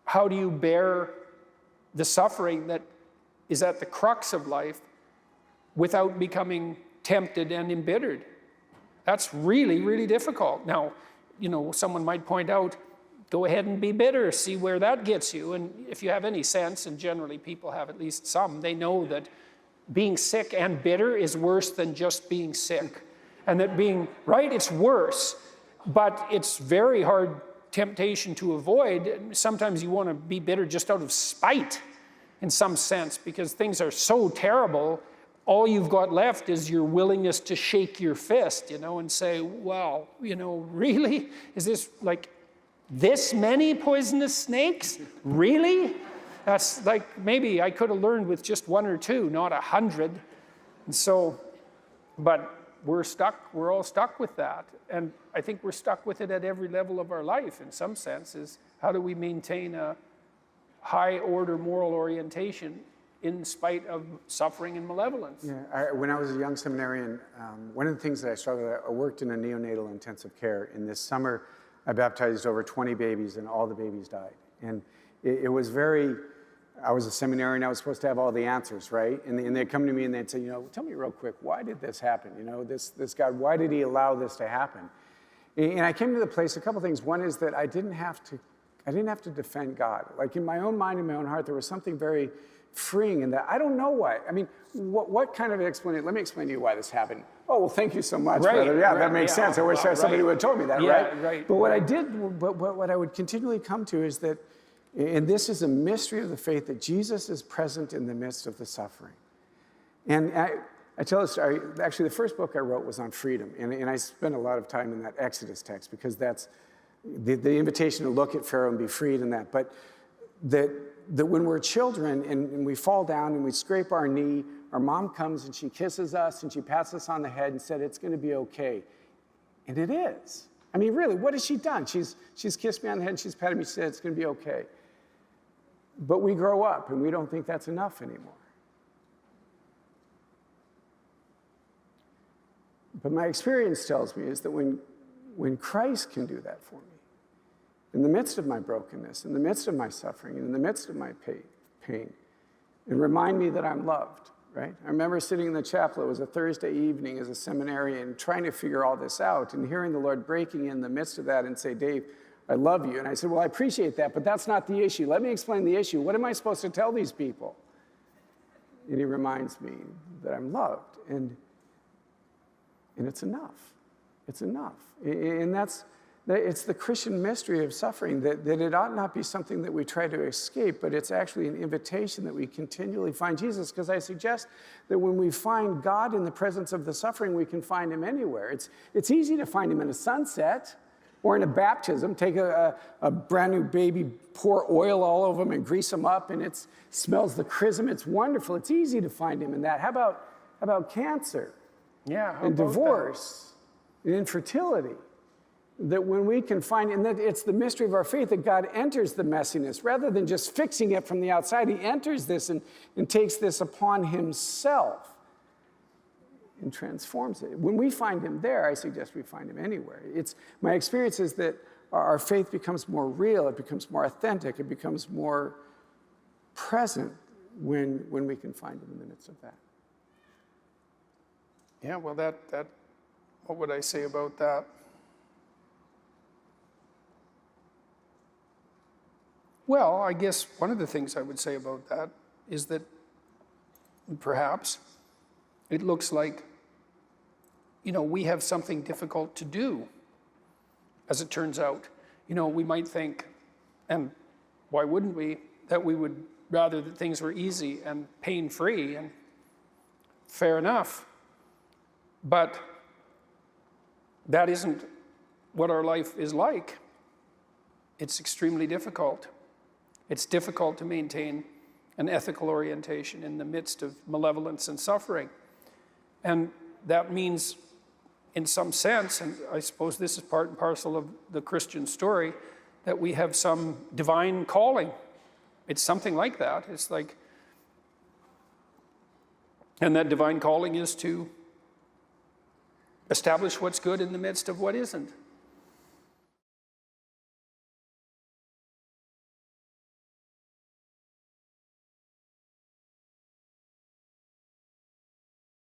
How do you bear the suffering that is at the crux of life without becoming tempted and embittered? That's really, really difficult. Now, someone might point out, go ahead and be bitter, see where that gets you. And if you have any sense, and generally people have at least some, they know that being sick and bitter is worse than just being sick. And that it's worse, but it's very hard temptation to avoid. Sometimes you want to be bitter just out of spite in some sense, because things are so terrible, all you've got left is your willingness to shake your fist, and say, wow, really? Is this like this many poisonous snakes? Really? That's like, maybe I could have learned with just 1 or 2, not 100. And so, but we're all stuck with that. And I think we're stuck with it at every level of our life in some sense, is how do we maintain a high order moral orientation in spite of suffering and malevolence? Yeah, when I was a young seminarian, one of the things that I struggled with, I worked in a neonatal intensive care. In this summer, I baptized over 20 babies, and all the babies died. And it was I was a seminarian, I was supposed to have all the answers, right? And they'd come to me and they'd say, tell me real quick, why did this happen? This God, why did he allow this to happen? And I came to the place, a couple things. One is that I didn't have to defend God. Like in my own mind, in my own heart, there was something very freeing in that. I don't know why. I mean, what kind of explanation? Let me explain to you why this happened. Oh, well, thank you so much, brother. Yeah, that makes sense. I wish somebody would have told me that, right? But what I did, what I would continually come to is that, and this is a mystery of the faith, that Jesus is present in the midst of the suffering. And I tell this story. Actually, the first book I wrote was on freedom. And I spent a lot of time in that Exodus text, because that's the invitation to look at Pharaoh and be freed in that. But that when we're children and we fall down and we scrape our knee, our mom comes and she kisses us and she pats us on the head and said, it's going to be okay. And it is. I mean, really, what has she done? She's kissed me on the head and she's patted me, she said, it's going to be okay. But we grow up and we don't think that's enough anymore. But my experience tells me is that when Christ can do that for me, in the midst of my brokenness, in the midst of my suffering, in the midst of my pain, and remind me that I'm loved, right? I remember sitting in the chapel, it was a Thursday evening as a seminarian, trying to figure all this out, and hearing the Lord breaking in the midst of that and say, Dave, I love you. And I said, well, I appreciate that, but that's not the issue. Let me explain the issue. What am I supposed to tell these people? And he reminds me that I'm loved, and it's enough. It's enough. And it's the Christian mystery of suffering, that it ought not be something that we try to escape, but it's actually an invitation that we continually find Jesus, because I suggest that when we find God in the presence of the suffering, we can find him anywhere. It's easy to find him in a sunset or in a baptism. Take a brand new baby, pour oil all over him and grease him up, and it smells the chrism. It's wonderful. It's easy to find him in that. How about cancer? Yeah, and divorce and infertility? That when we can find, and that it's the mystery of our faith, that God enters the messiness rather than just fixing it from the outside. He enters this and takes this upon himself and transforms it. When we find him there, I suggest we find him anywhere. My experience is that our faith becomes more real, it becomes more authentic, it becomes more present when we can find him in the midst of that. Yeah, well, that what would I say about that? Well, I guess one of the things I would say about that is that perhaps it looks like, we have something difficult to do, as it turns out. We might think, and why wouldn't we, that we would rather that things were easy and pain-free, and fair enough. But that isn't what our life is like. It's extremely difficult. It's difficult to maintain an ethical orientation in the midst of malevolence and suffering. And that means, in some sense, and I suppose this is part and parcel of the Christian story, that we have some divine calling. It's something like that. It's like, and that divine calling is to establish what's good in the midst of what isn't.